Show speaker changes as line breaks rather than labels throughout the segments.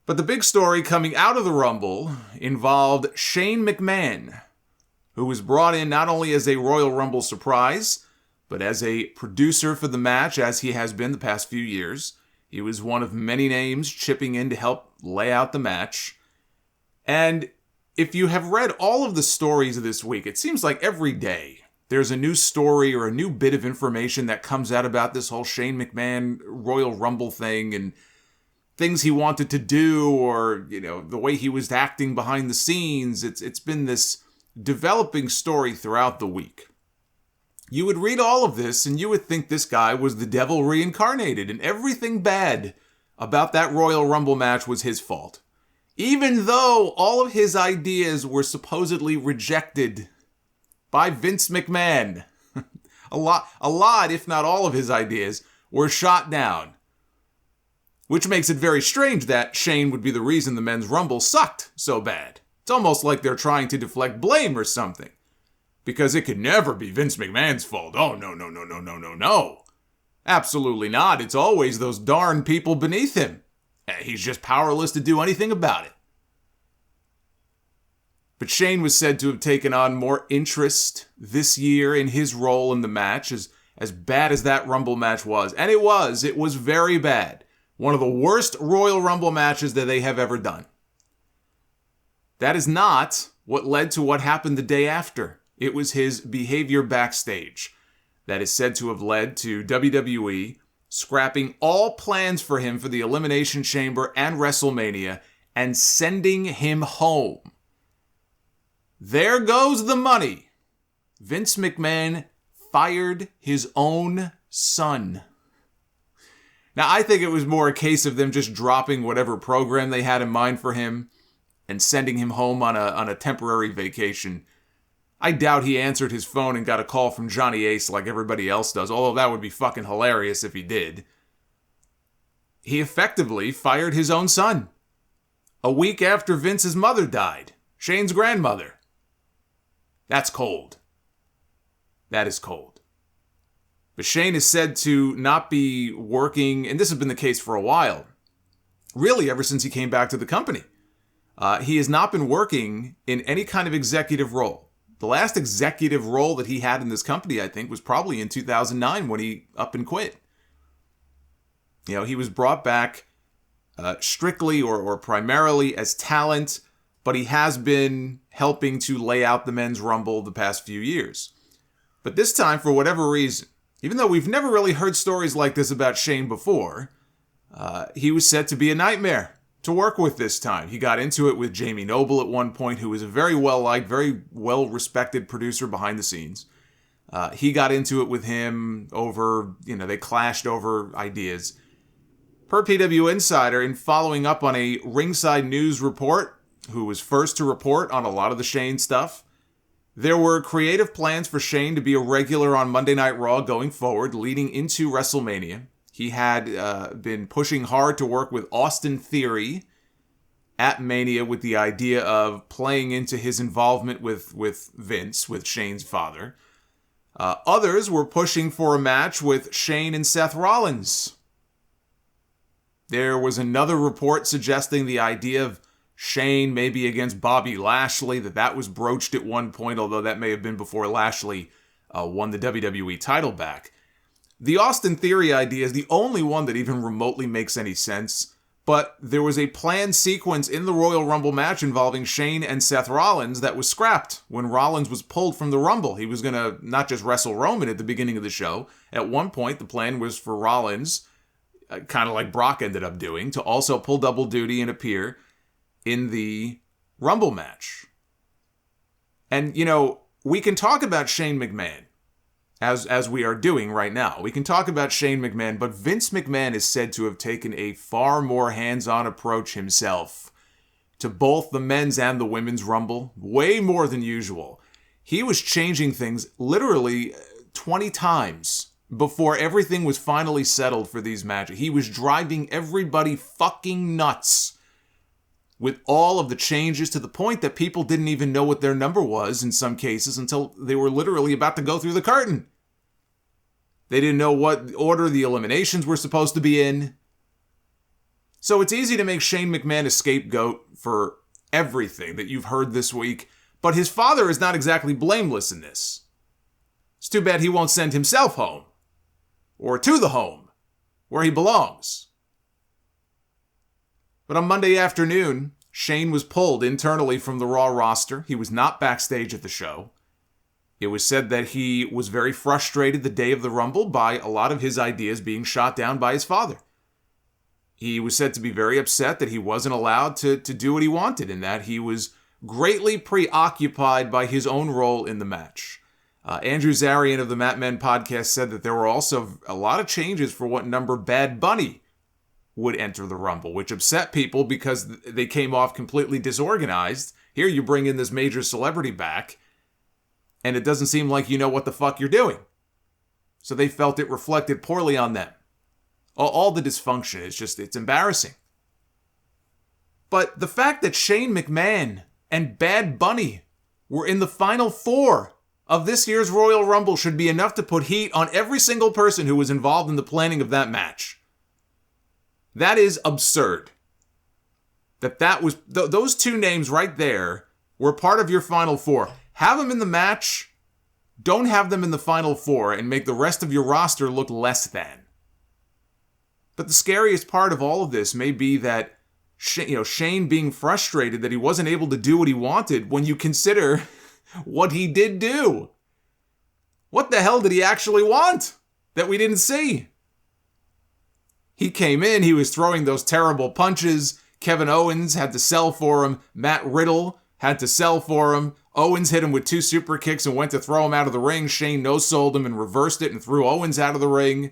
But the big story coming out of the Rumble involved Shane McMahon, who was brought in not only as a Royal Rumble surprise, but as a producer for the match, as he has been the past few years. He was one of many names chipping in to help lay out the match. And if you have read all of the stories of this week, it seems like every day there's a new story or a new bit of information that comes out about this whole Shane McMahon Royal Rumble thing and things he wanted to do, or, the way he was acting behind the scenes. It's been this developing story throughout the week. You would read all of this and you would think this guy was the devil reincarnated and everything bad about that Royal Rumble match was his fault. Even though all of his ideas were supposedly rejected by Vince McMahon. a lot, if not all of his ideas, were shot down. Which makes it very strange that Shane would be the reason the men's Rumble sucked so bad. It's almost like they're trying to deflect blame or something. Because it could never be Vince McMahon's fault. Oh, no. Absolutely not. It's always those darn people beneath him. He's just powerless to do anything about it. But Shane was said to have taken on more interest this year in his role in the match, as bad as that Rumble match was. And it was very bad. One of the worst Royal Rumble matches that they have ever done. That is not what led to what happened the day after. It was his behavior backstage that is said to have led to WWE scrapping all plans for him for the Elimination Chamber and WrestleMania and sending him home. There goes the money. Vince McMahon fired his own son. Now, I think it was more a case of them just dropping whatever program they had in mind for him and sending him home on a temporary vacation. I doubt he answered his phone and got a call from Johnny Ace like everybody else does, although that would be fucking hilarious if he did. He effectively fired his own son. A week after Vince's mother died. Shane's grandmother. That's cold. That is cold. But Shane is said to not be working, and this has been the case for a while, really ever since he came back to the company. He has not been working in any kind of executive role. The last executive role that he had in this company, I think, was probably in 2009 when he up and quit. He was brought back strictly or primarily as talent, but he has been helping to lay out the men's Rumble the past few years. But this time, for whatever reason, even though we've never really heard stories like this about Shane before, he was said to be a nightmare to work with this time. He got into it with Jamie Noble at one point, who was a very well-liked, very well-respected producer behind the scenes. He got into it with him over, they clashed over ideas. Per PW Insider, in following up on a Ringside News report, who was first to report on a lot of the Shane stuff, there were creative plans for Shane to be a regular on Monday Night Raw going forward, leading into WrestleMania. He had been pushing hard to work with Austin Theory at Mania with the idea of playing into his involvement with Vince, with Shane's father. Others were pushing for a match with Shane and Seth Rollins. There was another report suggesting the idea of Shane maybe against Bobby Lashley, that was broached at one point, although that may have been before Lashley won the WWE title back. The Austin Theory idea is the only one that even remotely makes any sense, but there was a planned sequence in the Royal Rumble match involving Shane and Seth Rollins that was scrapped when Rollins was pulled from the Rumble. He was going to not just wrestle Roman at the beginning of the show. At one point, the plan was for Rollins, kind of like Brock ended up doing, to also pull double duty and appear in the Rumble match. And, we can talk about Shane McMahon, as we are doing right now. We can talk about Shane McMahon, but Vince McMahon is said to have taken a far more hands-on approach himself to both the men's and the women's Rumble, way more than usual. He was changing things literally 20 times before everything was finally settled for these matches. He was driving everybody fucking nuts with all of the changes, to the point that people didn't even know what their number was in some cases until they were literally about to go through the curtain. They didn't know what order the eliminations were supposed to be in. So it's easy to make Shane McMahon a scapegoat for everything that you've heard this week, but his father is not exactly blameless in this. It's too bad he won't send himself home. Or to the home, where he belongs. But on Monday afternoon, Shane was pulled internally from the Raw roster. He was not backstage at the show. It was said that he was very frustrated the day of the Rumble by a lot of his ideas being shot down by his father. He was said to be very upset that he wasn't allowed to do what he wanted and that he was greatly preoccupied by his own role in the match. Andrew Zarian of the Mat Men podcast said that there were also a lot of changes for what number Bad Bunny would enter the Rumble, which upset people because they came off completely disorganized. Here you bring in this major celebrity back, and it doesn't seem like you know what the fuck you're doing. So they felt it reflected poorly on them. All the dysfunction is just, it's embarrassing. But the fact that Shane McMahon and Bad Bunny were in the final four of this year's Royal Rumble should be enough to put heat on every single person who was involved in the planning of that match. That is absurd. That was those two names right there were part of your final four. Have them in the match. Don't have them in the final four and make the rest of your roster look less than. But the scariest part of all of this may be that Shane being frustrated that he wasn't able to do what he wanted when you consider what he did do. What the hell did he actually want that we didn't see? He came in, he was throwing those terrible punches. Kevin Owens had to sell for him. Matt Riddle had to sell for him. Owens hit him with 2 super kicks and went to throw him out of the ring. Shane no-sold him and reversed it and threw Owens out of the ring.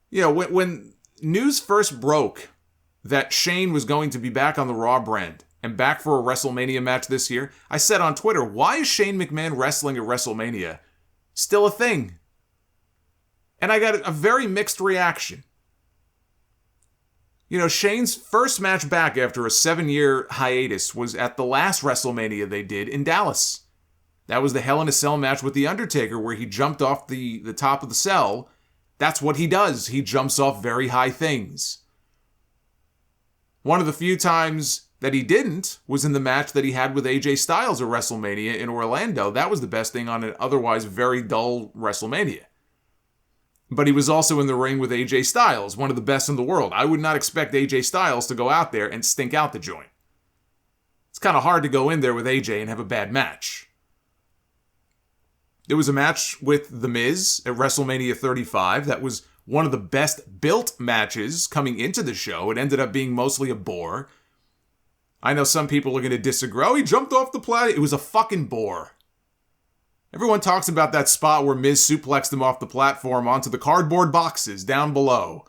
You know, when news first broke that Shane was going to be back on the Raw brand and back for a WrestleMania match this year, I said on Twitter, why is Shane McMahon wrestling at WrestleMania still a thing? And I got a very mixed reaction. You know, Shane's first match back after a 7-year hiatus was at the last WrestleMania they did in Dallas. That was the Hell in a Cell match with The Undertaker where he jumped off the top of the cell. That's what he does. He jumps off very high things. One of the few times that he didn't was in the match that he had with AJ Styles at WrestleMania in Orlando. That was the best thing on an otherwise very dull WrestleMania. But he was also in the ring with AJ Styles, one of the best in the world. I would not expect AJ Styles to go out there and stink out the joint. It's kind of hard to go in there with AJ and have a bad match. There was a match with The Miz at WrestleMania 35 that was one of the best built matches coming into the show. It ended up being mostly a bore. I know some people are going to disagree. Oh, he jumped off the planet. It was a fucking bore. Everyone talks about that spot where Miz suplexed him off the platform onto the cardboard boxes down below.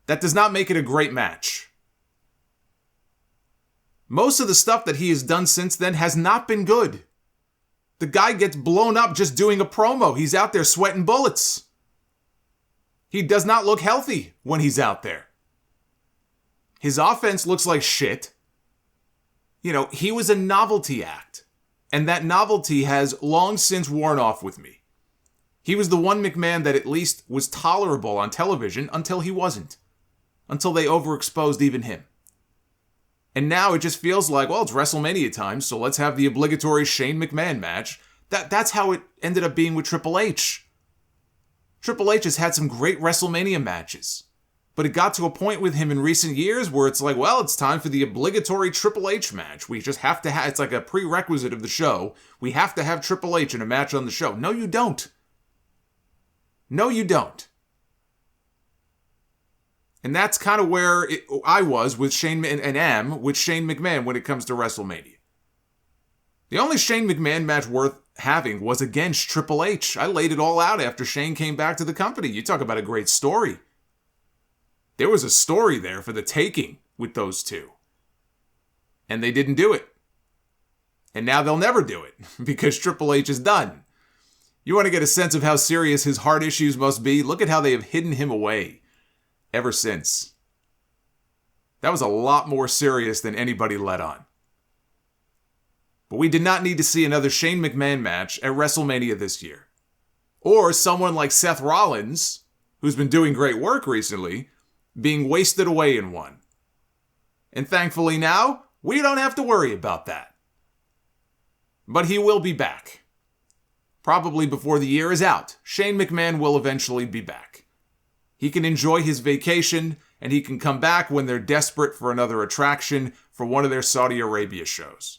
That does not make it a great match. Most of the stuff that he has done since then has not been good. The guy gets blown up just doing a promo. He's out there sweating bullets. He does not look healthy when he's out there. His offense looks like shit. You know, he was a novelty act. And that novelty has long since worn off with me. He was the one McMahon that at least was tolerable on television until he wasn't. Until they overexposed even him. And now it just feels like, well, it's WrestleMania time, so let's have the obligatory Shane McMahon match. That's how it ended up being with Triple H. Triple H has had some great WrestleMania matches. But it got to a point with him in recent years where it's like, well, it's time for the obligatory Triple H match. We just have to have, it's like a prerequisite of the show. We have to have Triple H in a match on the show. No, you don't. No, you don't. And that's kind of where I was with Shane and am with Shane McMahon when it comes to WrestleMania. The only Shane McMahon match worth having was against Triple H. I laid it all out after Shane came back to the company. You talk about a great story. There was a story there for the taking with those two. And they didn't do it. And now they'll never do it because Triple H is done. You want to get a sense of how serious his heart issues must be? Look at how they have hidden him away ever since. That was a lot more serious than anybody let on. But we did not need to see another Shane McMahon match at WrestleMania this year. Or someone like Seth Rollins, who's been doing great work recently, being wasted away in one. And thankfully now, we don't have to worry about that. But he will be back. Probably before the year is out, Shane McMahon will eventually be back. He can enjoy his vacation, and he can come back when they're desperate for another attraction for one of their Saudi Arabia shows.